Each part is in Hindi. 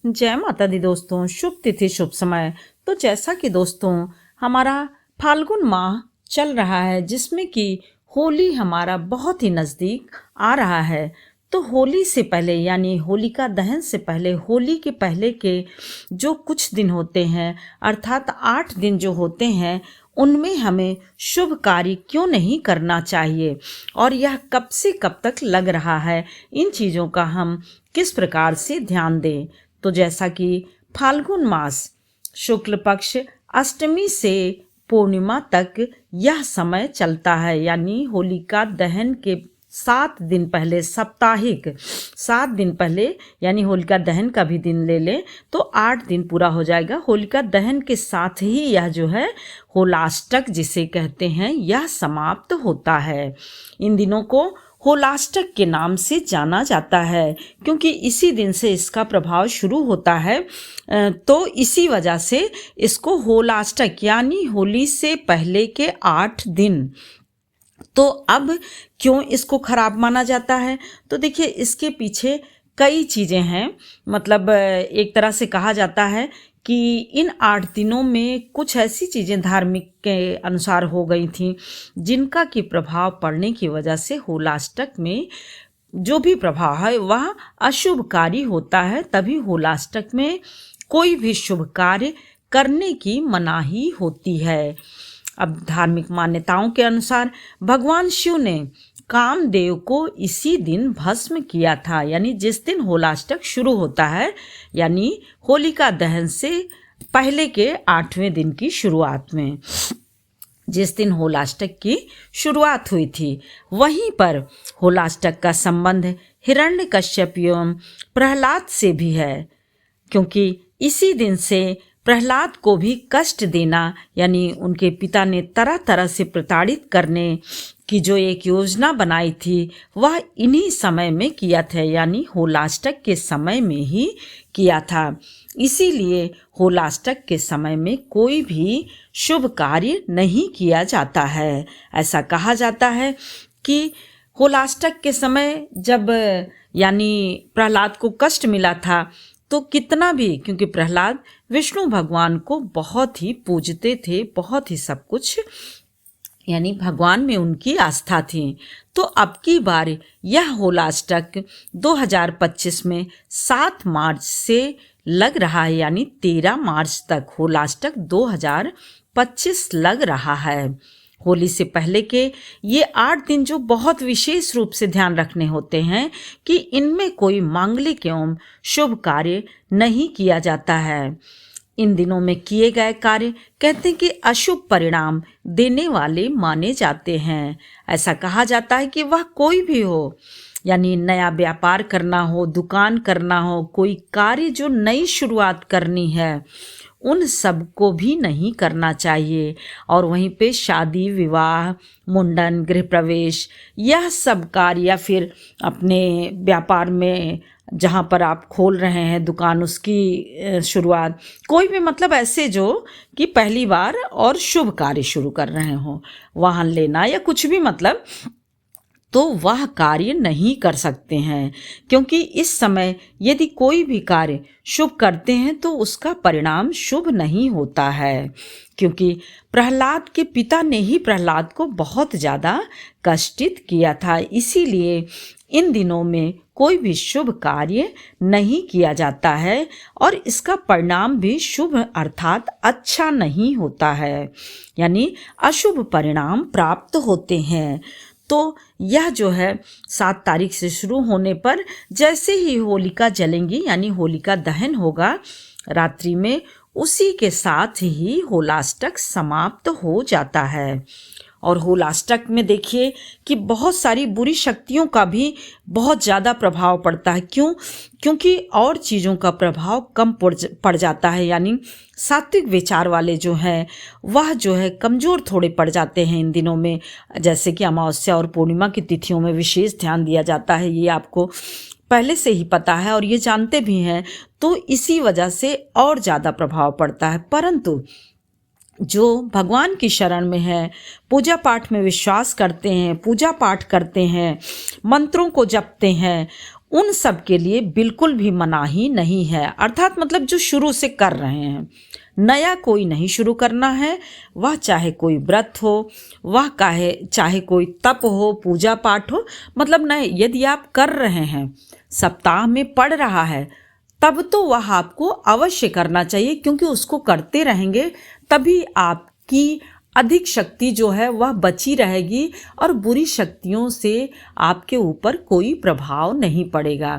जय माता दी दोस्तों, शुभ तिथि शुभ समय। तो जैसा कि दोस्तों हमारा फाल्गुन माह चल रहा है, जिसमें कि होली हमारा बहुत ही नज़दीक आ रहा है। तो होली से पहले यानी होलिका दहन से पहले, होली के पहले के जो कुछ दिन होते हैं, अर्थात 8 दिन जो होते हैं, उनमें हमें शुभ कार्य क्यों नहीं करना चाहिए और यह कब से कब तक लग रहा है, इन चीज़ों का हम किस प्रकार से ध्यान दें। तो जैसा कि फाल्गुन मास शुक्ल पक्ष अष्टमी से पूर्णिमा तक यह समय चलता है, यानी होलिका दहन के 7 दिन पहले, साप्ताहिक 7 दिन पहले, यानी होलिका दहन का भी दिन ले लें तो 8 दिन पूरा हो जाएगा। होलिका दहन के साथ ही यह जो है होलाष्टक जिसे कहते हैं, यह समाप्त होता है। इन दिनों को होलाष्टक के नाम से जाना जाता है, क्योंकि इसी दिन से इसका प्रभाव शुरू होता है। तो इसी वजह से इसको होलाष्टक यानी होली से पहले के 8 दिन। तो अब क्यों इसको खराब माना जाता है? तो देखिए, इसके पीछे कई चीज़ें हैं। मतलब एक तरह से कहा जाता है कि इन 8 दिनों में कुछ ऐसी चीज़ें धार्मिक के अनुसार हो गई थीं, जिनका की प्रभाव पड़ने की वजह से होलाष्टक में जो भी प्रभाव है वह अशुभकारी होता है। तभी होलाष्टक में कोई भी शुभ कार्य करने की मनाही होती है। अब धार्मिक मान्यताओं के अनुसार भगवान शिव ने कामदेव को इसी दिन भस्म किया था, यानी जिस दिन होलाष्टक शुरू होता है, यानी होलिका दहन से पहले के 8वें दिन की शुरुआत में, जिस दिन होलाष्टक की शुरुआत हुई थी, वहीं पर होलाष्टक का संबंध हिरण्यकश्यप एवं प्रहलाद से भी है, क्योंकि इसी दिन से प्रहलाद को भी कष्ट देना, यानी उनके पिता ने तरह तरह से प्रताड़ित करने की जो एक योजना बनाई थी, वह इन्हीं समय में किया था, यानी होलाष्टक के समय में ही किया था। इसीलिए होलाष्टक के समय में कोई भी शुभ कार्य नहीं किया जाता है। ऐसा कहा जाता है कि होलाष्टक के समय जब यानी प्रहलाद को कष्ट मिला था, तो कितना भी, क्योंकि प्रहलाद विष्णु भगवान को बहुत ही पूजते थे, बहुत ही सब कुछ, यानी भगवान में उनकी आस्था थी। तो अब की बार यह होलाष्टक 2025 में 7 मार्च से लग रहा है, यानी 13 मार्च तक होलाष्टक 2025 लग रहा है। होली से पहले के ये 8 दिन जो बहुत विशेष रूप से ध्यान रखने होते हैं कि इनमें कोई मांगलिक एवं शुभ कार्य नहीं किया जाता है। इन दिनों में किए गए कार्य कहते हैं कि अशुभ परिणाम देने वाले माने जाते हैं। ऐसा कहा जाता है कि वह कोई भी हो, यानी नया व्यापार करना हो, दुकान करना हो, कोई कार्य जो नई शुरुआत करनी है, उन सब को भी नहीं करना चाहिए। और वहीं पे शादी, विवाह, मुंडन, गृह प्रवेश, यह सब कार्य, या फिर अपने व्यापार में जहाँ पर आप खोल रहे हैं दुकान, उसकी शुरुआत, कोई भी मतलब ऐसे जो कि पहली बार और शुभ कार्य शुरू कर रहे हों, वाहन लेना या कुछ भी, मतलब तो वह कार्य नहीं कर सकते हैं। क्योंकि इस समय यदि कोई भी कार्य शुभ करते हैं तो उसका परिणाम शुभ नहीं होता है, क्योंकि प्रहलाद के पिता ने ही प्रहलाद को बहुत ज़्यादा कष्टित किया था। इसीलिए इन दिनों में कोई भी शुभ कार्य नहीं किया जाता है और इसका परिणाम भी शुभ अर्थात अच्छा नहीं होता है, यानी अशुभ परिणाम प्राप्त होते हैं। तो यह जो है 7 तारीख से शुरू होने पर जैसे ही होलिका जलेंगी, यानी होलिका दहन होगा रात्रि में, उसी के साथ ही होलाष्टक समाप्त हो जाता है। और होलाष्टक में देखिए कि बहुत सारी बुरी शक्तियों का भी बहुत ज़्यादा प्रभाव पड़ता है। क्यों? क्योंकि और चीज़ों का प्रभाव कम पड़ जाता है, यानी सात्विक विचार वाले जो हैं वह जो है कमज़ोर थोड़े पड़ जाते हैं इन दिनों में। जैसे कि अमावस्या और पूर्णिमा की तिथियों में विशेष ध्यान दिया जाता है, ये आपको पहले से ही पता है और ये जानते भी हैं। तो इसी वजह से और ज़्यादा प्रभाव पड़ता है। परंतु जो भगवान की शरण में है, पूजा पाठ में विश्वास करते हैं, पूजा पाठ करते हैं, मंत्रों को जपते हैं, उन सब के लिए बिल्कुल भी मनाही नहीं है। अर्थात मतलब जो शुरू से कर रहे हैं, नया कोई नहीं शुरू करना है। वह चाहे कोई व्रत हो, वह चाहे कोई तप हो, पूजा पाठ हो, मतलब नहीं, यदि आप कर रहे हैं, सप्ताह में पड़ रहा है, तब तो वह आपको अवश्य करना चाहिए, क्योंकि उसको करते रहेंगे तभी आपकी अधिक शक्ति जो है वह बची रहेगी और बुरी शक्तियों से आपके ऊपर कोई प्रभाव नहीं पड़ेगा।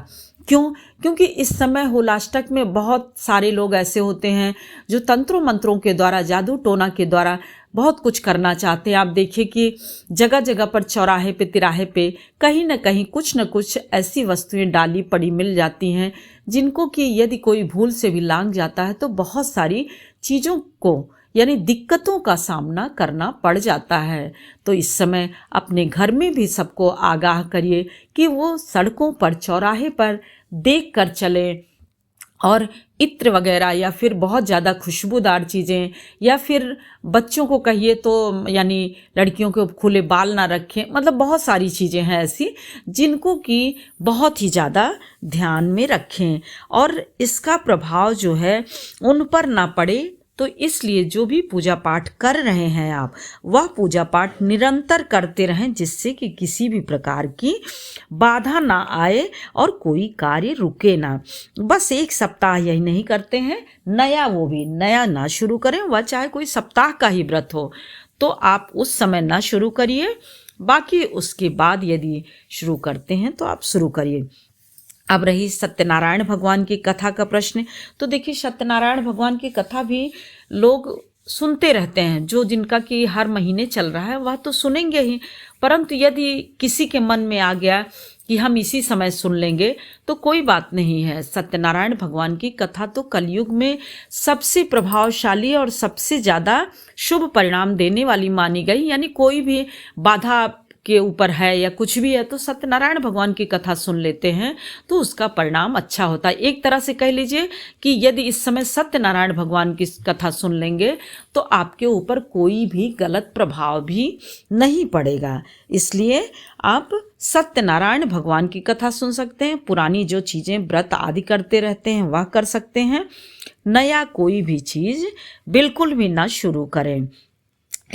क्यों? क्योंकि इस समय होलाष्टक में बहुत सारे लोग ऐसे होते हैं जो तंत्रों मंत्रों के द्वारा, जादू टोना के द्वारा बहुत कुछ करना चाहते हैं। आप देखिए कि जगह जगह पर, चौराहे पे, तिराहे पे, कहीं न कहीं कुछ न कुछ ऐसी वस्तुएं डाली पड़ी मिल जाती हैं जिनको कि यदि कोई भूल से भी लांघ जाता है तो बहुत सारी चीज़ों को, यानी दिक्कतों का सामना करना पड़ जाता है। तो इस समय अपने घर में भी सबको आगाह करिए कि वो सड़कों पर, चौराहे पर देख कर चलें और इत्र वगैरह या फिर बहुत ज़्यादा खुशबूदार चीज़ें, या फिर बच्चों को कहिए तो यानी लड़कियों के खुले बाल ना रखें। मतलब बहुत सारी चीज़ें हैं ऐसी जिनको कि बहुत ही ज़्यादा ध्यान में रखें और इसका प्रभाव जो है उन पर ना पड़े। तो इसलिए जो भी पूजा पाठ कर रहे हैं आप, वह पूजा पाठ निरंतर करते रहें, जिससे कि किसी भी प्रकार की बाधा ना आए और कोई कार्य रुके ना। बस एक सप्ताह यही नहीं करते हैं, नया, वो भी नया ना शुरू करें। वह चाहे कोई सप्ताह का ही व्रत हो तो आप उस समय ना शुरू करिए, बाकी उसके बाद यदि शुरू करते हैं तो आप शुरू करिए। अब रही सत्यनारायण भगवान की कथा का प्रश्न, तो देखिए सत्यनारायण भगवान की कथा भी लोग सुनते रहते हैं। जो जिनका कि हर महीने चल रहा है वह तो सुनेंगे ही, परंतु यदि किसी के मन में आ गया कि हम इसी समय सुन लेंगे तो कोई बात नहीं है। सत्यनारायण भगवान की कथा तो कलयुग में सबसे प्रभावशाली और सबसे ज़्यादा शुभ परिणाम देने वाली मानी गई। यानी कोई भी बाधा के ऊपर है या कुछ भी है तो सत्यनारायण भगवान की कथा सुन लेते हैं तो उसका परिणाम अच्छा होता है। एक तरह से कह लीजिए कि यदि इस समय सत्यनारायण भगवान की कथा सुन लेंगे तो आपके ऊपर कोई भी गलत प्रभाव भी नहीं पड़ेगा। इसलिए आप सत्यनारायण भगवान की कथा सुन सकते हैं, पुरानी जो चीज़ें व्रत आदि करते रहते हैं वह कर सकते हैं, नया कोई भी चीज़ बिल्कुल भी ना शुरू करें।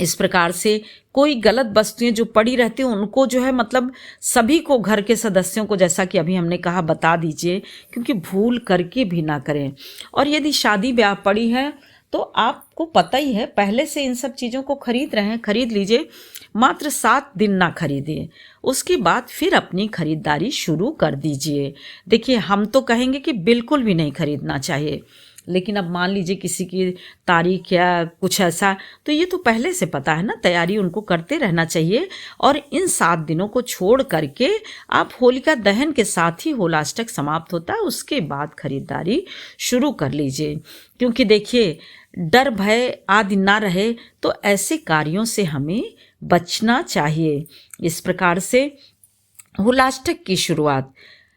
इस प्रकार से कोई गलत वस्तुएं जो पड़ी रहती हैं उनको जो है मतलब सभी को, घर के सदस्यों को, जैसा कि अभी हमने कहा, बता दीजिए, क्योंकि भूल करके भी ना करें। और यदि शादी ब्याह पड़ी है तो आपको पता ही है, पहले से इन सब चीज़ों को खरीद रहे हैं, खरीद लीजिए। मात्र 7 दिन ना खरीदिए, उसके बाद फिर अपनी खरीदारी शुरू कर दीजिए। देखिए हम तो कहेंगे कि बिल्कुल भी नहीं खरीदना चाहिए, लेकिन अब मान लीजिए किसी की तारीख या कुछ ऐसा, तो ये तो पहले से पता है ना, तैयारी उनको करते रहना चाहिए। और इन 7 दिनों को छोड़ करके आप होलिका दहन के साथ ही होलाष्टक समाप्त होता है, उसके बाद खरीदारी शुरू कर लीजिए। क्योंकि देखिए डर भय आदि ना रहे तो ऐसे कार्यों से हमें बचना चाहिए। इस प्रकार से होलाष्टक की शुरुआत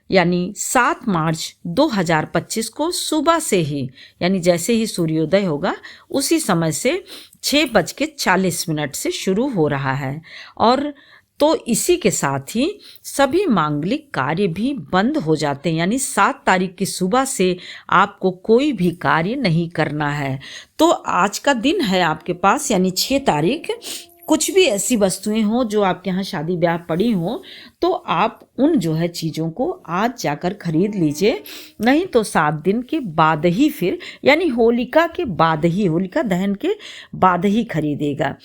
यानी 7 मार्च 2025 को सुबह से ही, यानी जैसे ही सूर्योदय होगा उसी समय से 6:40 से शुरू हो रहा है। और तो इसी के साथ ही सभी मांगलिक कार्य भी बंद हो जाते हैं, यानी 7 तारीख की सुबह से आपको कोई भी कार्य नहीं करना है। तो आज का दिन है आपके पास, यानी 6 तारीख, कुछ भी ऐसी वस्तुएं हो जो आपके यहाँ शादी ब्याह पड़ी हो तो आप उन जो है चीज़ों को आज जाकर खरीद लीजिए, नहीं तो 7 दिन के बाद ही फिर, यानी होलिका के बाद ही, होलिका दहन के बाद ही खरीदेगा।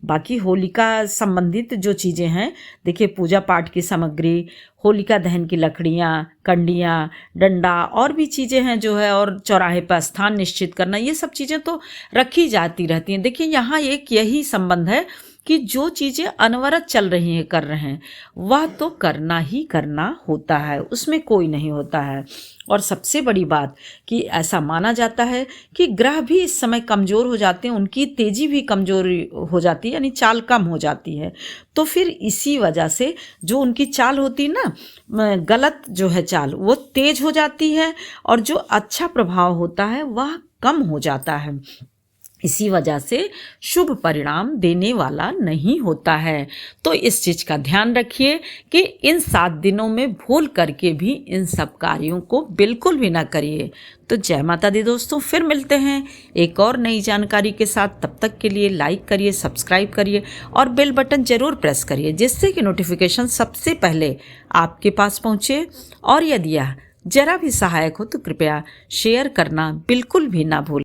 बाकी होलिका संबंधित जो चीज़ें हैं, देखिए पूजा पाठ की सामग्री, होलिका दहन की लकड़ियाँ, कंडियाँ, डंडा और भी चीज़ें हैं जो है, और चौराहे पर स्थान निश्चित करना, ये सब चीज़ें तो रखी जाती रहती हैं। देखिए यहाँ एक यही संबंध है कि जो चीज़ें अनवरत चल रही हैं, कर रहे हैं, वह तो करना ही करना होता है, उसमें कोई नहीं होता है। और सबसे बड़ी बात कि ऐसा माना जाता है कि ग्रह भी इस समय कमज़ोर हो जाते हैं, उनकी तेज़ी भी कमज़ोर हो जाती है, यानी चाल कम हो जाती है। तो फिर इसी वजह से जो उनकी चाल होती है ना, गलत जो है चाल, वो तेज़ हो जाती है और जो अच्छा प्रभाव होता है वह कम हो जाता है। इसी वजह से शुभ परिणाम देने वाला नहीं होता है। तो इस चीज़ का ध्यान रखिए कि इन 7 दिनों में भूल करके भी इन सब कार्यों को बिल्कुल भी ना करिए। तो जय माता दी दोस्तों, फिर मिलते हैं एक और नई जानकारी के साथ। तब तक के लिए लाइक करिए, सब्सक्राइब करिए और बेल बटन ज़रूर प्रेस करिए, जिससे कि नोटिफिकेशन सबसे पहले आपके पास पहुँचे। और यदि यह जरा भी सहायक हो तो कृपया शेयर करना बिल्कुल भी ना भूलें।